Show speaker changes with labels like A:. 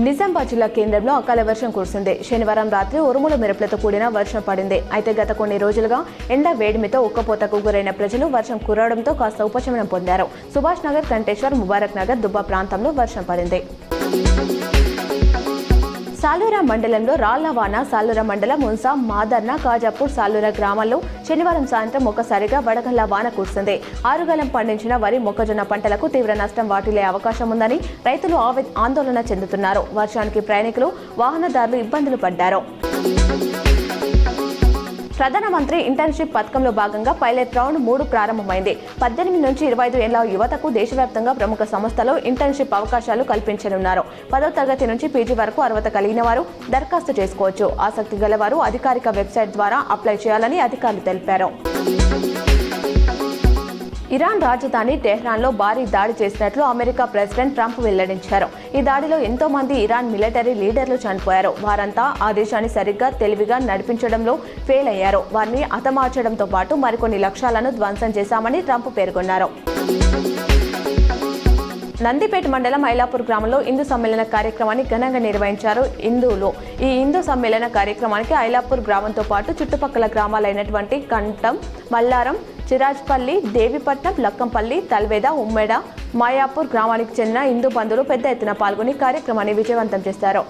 A: నిజామాబాద్ జిల్లా కేంద్రంలో అకాల వర్షం కురిసింది. శనివారం రాత్రి ఉరుముల మెరుపులతో కూడిన వర్షం పడింది. అయితే గత కొన్ని రోజులుగా ఎండ వేడిమితో ఉక్కపోతకు గురైన ప్రజలు వర్షం కురవడంతో కాస్త ఉపశమనం పొందారు. సుభాష్ నగర్, కంటేశ్వర్, ముబారక్ నగర్, దుబ్బా ప్రాంతంలో వర్షం పడింది. సాలూరా మండలంలో రాళ్లవాన, సాలూరా మండలం మున్సా, మాదర్న, కాజాపూర్, సాలూరా గ్రామాల్లో శనివారం సాయంత్రం ఒక్కసారిగా వడగళ్ల వాన కురిసింది. ఆరుగాలం పండించిన వరి, మొక్కజొన్న పంటలకు తీవ్ర నష్టం వాటిల్లే అవకాశం ఉందని రైతులు ఆందోళన చెందుతున్నారు. వర్షానికి ప్రయాణికులు, వాహనదారులు ఇబ్బందులు పడ్డారు. ప్రధానమంత్రి ఇంటర్న్షిప్ పథకంలో భాగంగా పైలట్ రౌండ్ 3 ప్రారంభమైంది. 18 నుంచి 25 ఏళ్ల యువతకు దేశవ్యాప్తంగా ప్రముఖ సంస్థలో ఇంటర్న్షిప్ అవకాశాలు కల్పించనున్నారు. 10వ తరగతి నుంచి పీజీ వరకు అర్హత కలిగిన వారు దరఖాస్తు చేసుకోవచ్చు. ఆసక్తి గలవారు అధికారిక వెబ్సైట్ ద్వారా అప్లై చేయాలని అధికారులు తెలిపారు. ఇరాన్ రాజధాని టెహ్రాన్లో భారీ దాడి చేసినట్లు అమెరికా ప్రెసిడెంట్ ట్రంప్ వెల్లడించారు. ఈ దాడిలో ఎంతో మంది ఇరాన్ మిలిటరీ లీడర్లు చనిపోయారు. వారంతా ఆ దేశాన్ని సరిగ్గా తెలివిగా నడిపించడంలో ఫెయిల్ అయ్యారు. వారిని హతమార్చడంతో పాటు మరికొన్ని లక్ష్యాలను ధ్వంసం చేశామని ట్రంప్ పేర్కొన్నారు. నందిపేట మండలం ఐలాపూర్ గ్రామంలో హిందూ సమ్మేళన కార్యక్రమాన్ని ఘనంగా నిర్వహించారు. ఈ హిందూ సమ్మేళన కార్యక్రమానికి ఐలాపూర్ గ్రామంతో పాటు చుట్టుపక్కల గ్రామాలైనటువంటి కంఠం, మల్లారం, చిరాజ్పల్లి, దేవిపట్నం, లక్కంపల్లి, తల్వేద, ఉమ్మేడ, మాయాపూర్ గ్రామానికి చెందిన హిందూ బంధువులు పెద్ద ఎత్తున పాల్గొని కార్యక్రమాన్ని విజయవంతం చేశారు.